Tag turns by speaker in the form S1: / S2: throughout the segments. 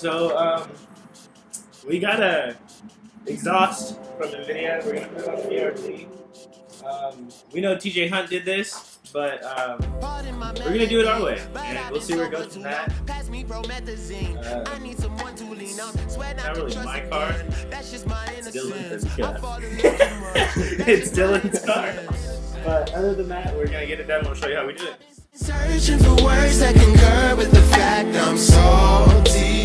S1: So we got a exhaust from NVIDIA. We're gonna put it on the BRT. We know TJ Hunt did this, but we're gonna do it our way, and we'll see where it goes from that. Not really my car. It's Dylan's car. It's Dylan's car. But other than that, we're gonna get it done. We'll show you how we do it.
S2: Searching for words that concur with the fact I'm salty.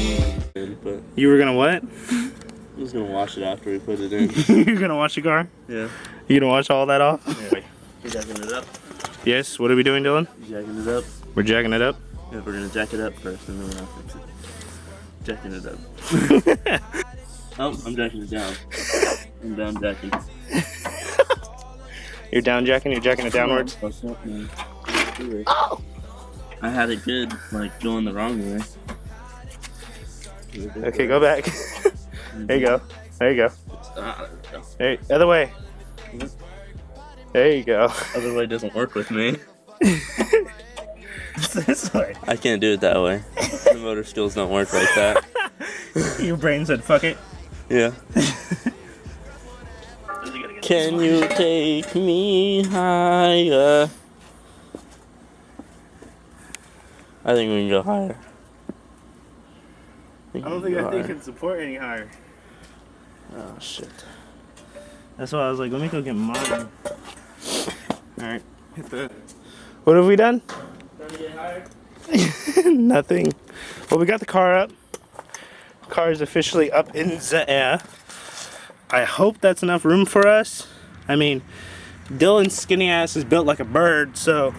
S3: But
S1: You were gonna what?
S3: I'm just gonna wash it after we put it in.
S1: You're gonna wash the car?
S3: Yeah.
S1: You gonna wash all that off?
S3: Yeah. We're jacking it up.
S1: Yes. What are we doing, Dylan?
S3: Jacking it up.
S1: We're jacking it up?
S3: Yeah, we're gonna jack it up first and then we'll fix it. Jacking it up. Oh, I'm jacking it down. I'm down jacking.
S1: You're down jacking? You're jacking it downwards?
S3: Oh! I had it good, like going the wrong way.
S1: Okay, go back. There you go. There you go. Hey, other way. There you go.
S3: Other way doesn't work with me.
S1: This way.
S3: I can't do it that way. The motor skills don't work like that.
S1: Your brain said fuck it.
S3: Yeah. Can you take me higher? I think we can go higher.
S1: I don't think that thing can support any higher.
S3: Oh shit.
S1: That's why I was like, let me go get mine. Alright. What have we done? Trying to get higher? Nothing. Well, we got the car up. Car is officially up in the air. I hope that's enough room for us. I mean, Dylan's skinny ass is built like a bird, so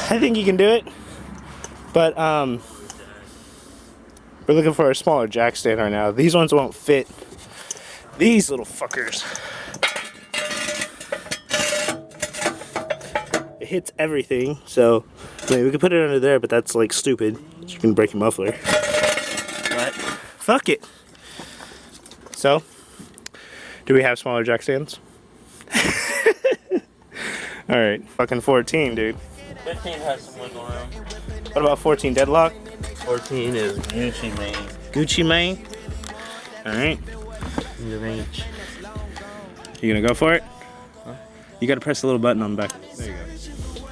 S1: I think he can do it. But we're looking for a smaller jack stand right now. These ones won't fit. These little fuckers. It hits everything, so I mean, we could put it under there, but that's like stupid. You can break your muffler. But fuck it. So, do we have smaller jack stands? Alright, fucking 14, dude.
S3: 15 has some wiggle room.
S1: What about 14? Deadlock?
S3: 14 is Gucci Mane.
S1: Gucci Mane? Alright.
S3: In the range.
S1: You gonna go for it? Huh? You gotta press the little button on the back. There you go.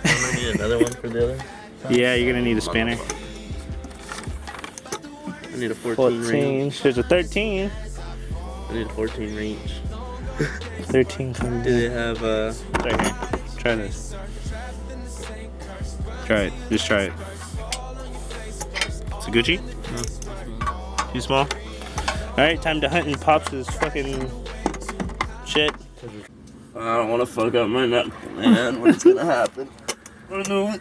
S3: I'm gonna need another one for the other side.
S1: Yeah, you're gonna need a spanner.
S3: I need a 14 range.
S1: There's a 13.
S3: I need a 14 range.
S1: 13.
S3: Do they have
S1: Right here. Try this. Try it. Just try it. It's a Gucci?
S3: No.
S1: Too small? Alright, time to hunt and Pops his fucking shit.
S3: I don't want to fuck up my neck, man. What's gonna happen? I know it.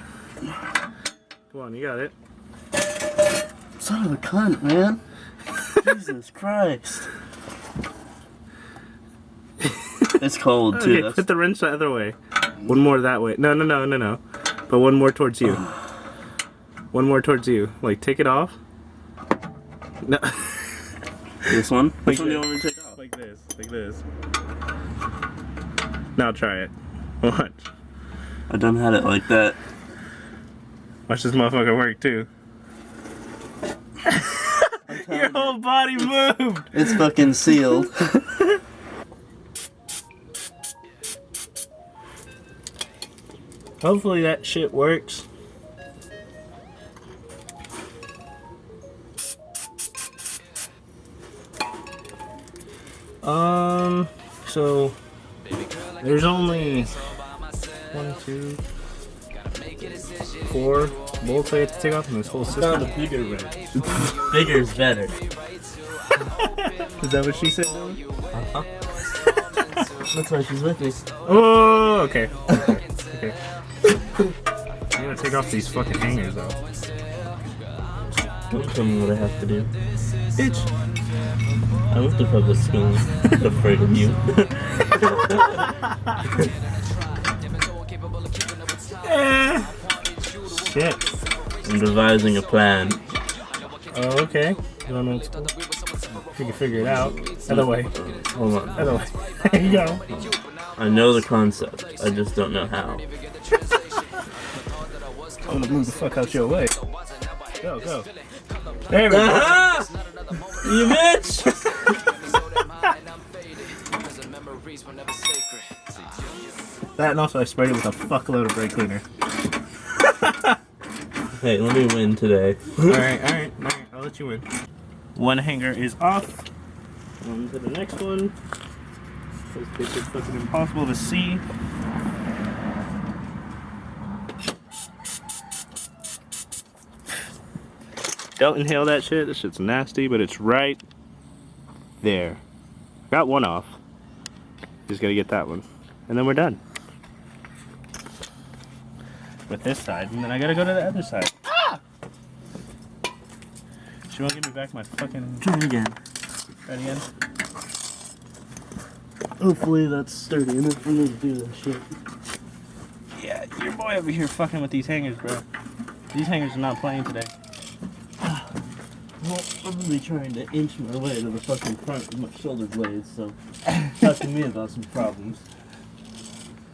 S1: Come on, you got it.
S3: Son of a cunt, man. Jesus Christ. It's cold too.
S1: Okay, put the wrench the other way. One more that way. No. But one more towards you. One more towards you. Like, take it off. No.
S3: This one?
S1: Like
S3: Which one do you want me to take off?
S1: Like this. Like this. Now try it. Watch.
S3: I done had it like that.
S1: Watch this motherfucker work too. Your whole body moved.
S3: It's fucking sealed.
S1: Hopefully that shit works. So there's only 1, 2, 4 bolts I have to take off in this whole system.
S3: Found a bigger wrench. Bigger is better.
S1: Is that what she said?
S3: Uh-huh. That's why she's with me.
S1: Oh, okay. Okay. You gotta take off these fucking hangers though.
S3: Don't tell me what I have to do.
S1: Bitch.
S3: I went to public school. Afraid of you.
S1: Shit.
S3: I'm devising a plan.
S1: Oh, okay. You wanna if you can figure it out. Other way.
S3: Hold on.
S1: Other way. There you go.
S3: I know the concept. I just don't know how.
S1: I'm gonna move the fuck out your way. Go, go. There we go.
S3: You bitch!
S1: That and also I sprayed it with a fuckload of brake cleaner.
S3: Hey, let me win today.
S1: Alright. I'll let you win. One hanger is off. On to the next one. This bitch is fucking impossible to see. Don't inhale that shit. This shit's nasty, but it's right there. Got one off. Just gotta get that one. And then we're done. With this side. And then I gotta go to the other side. Ah! She won't give me back my fucking...
S3: Try again.
S1: Try it again.
S3: Hopefully that's sturdy enough for me to do this shit.
S1: Yeah, your boy over here fucking with these hangers, bro. These hangers are not playing today.
S3: Well, I'm really trying to inch my way to the fucking front of my shoulder blades, so talk to me about some problems.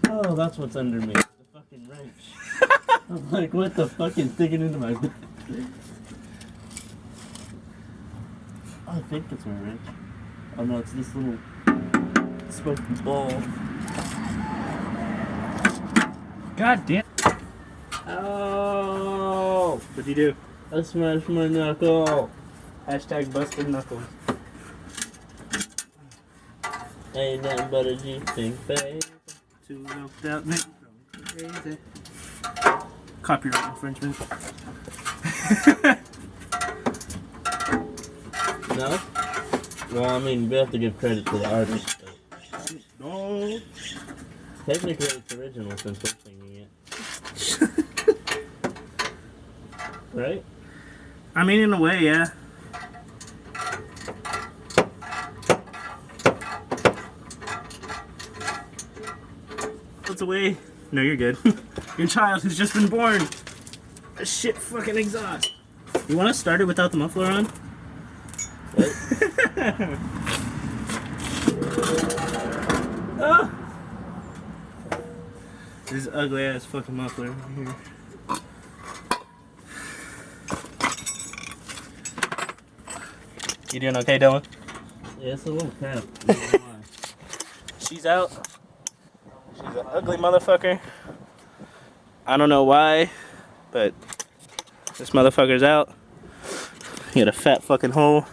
S3: Oh, that's what's under me. The fucking wrench. I'm like, what the fuck is digging into my... Oh, I think it's my wrench. Oh no, it's this little smoky ball.
S1: God damn.
S3: Oh!
S1: What'd you do?
S3: I smashed my knuckle.
S1: Hashtag busted knuckles.
S3: Ain't nothing but a G-thing, babe.
S1: Too low without me. Crazy. Copyright infringement.
S3: No? Well, I mean, we have to give credit to the artist, but...
S1: No.
S3: Technically, it's original since we're singing it. Right?
S1: I mean, in a way, yeah. What's away? No, you're good. Your child has just been born. A shit fucking exhaust. You want to start it without the muffler on?
S3: What?
S1: Ah! This ugly ass fucking muffler right here. You doing okay, Dylan?
S3: Yeah, it's a little crap.
S1: She's out. She's an ugly motherfucker. I don't know why, but this motherfucker's out. You got a fat fucking hole.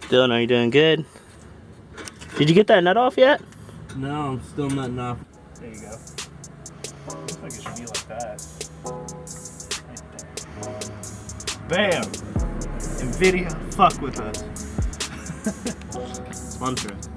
S1: Dylan, are you doing good? Did you get that nut off yet?
S3: No, I'm still nutting off.
S1: There you go. Looks like it should be like that. Right there. Bam! NVIDIA, fuck with us. Sponsor us.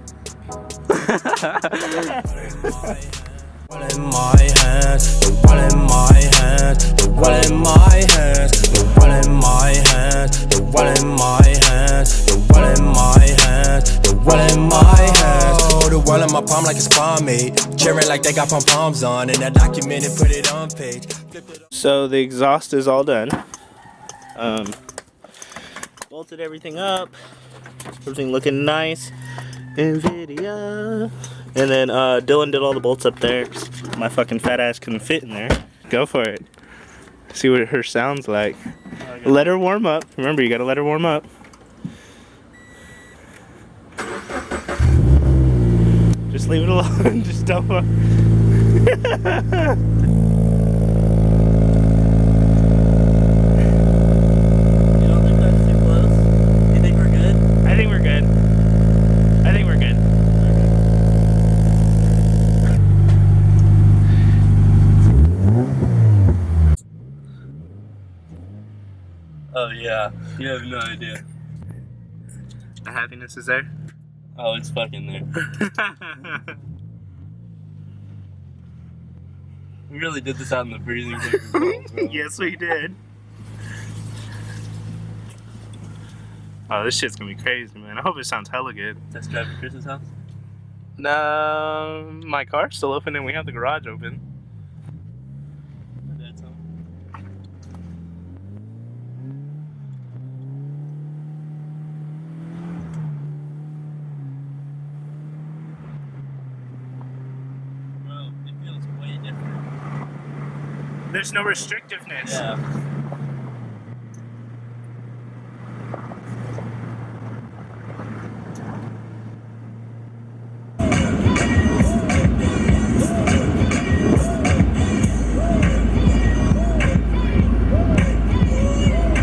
S2: One in my hands, the one in my hands, the one in my hands, the one in my hands, the one in my hands, the one in my hands, the one in my hands. Oh, the one in my palm like it's pomade, cheering like they got pom poms on, and I document it, put it on page.
S1: So the exhaust is all done. Bolted everything up. Everything looking nice. NVIDIA. And then Dylan did all the bolts up there. My fucking fat ass couldn't fit in there. Go for it. See what her sounds like. Let her warm up. Remember, you gotta let her warm up. Just leave it alone. Just don't.
S3: Oh yeah, you have no idea.
S1: The happiness is there.
S3: Oh, it's fucking there. We really did this out in the freezing fucking cold, bro.
S1: Yes, we did. Oh, this shit's gonna be crazy, man. I hope it sounds hella good.
S3: Test drive at Chris's house?
S1: No, my car's still open and we have the garage open.
S3: My dad's home. Bro, it feels way different.
S1: There's no restrictiveness.
S3: Yeah.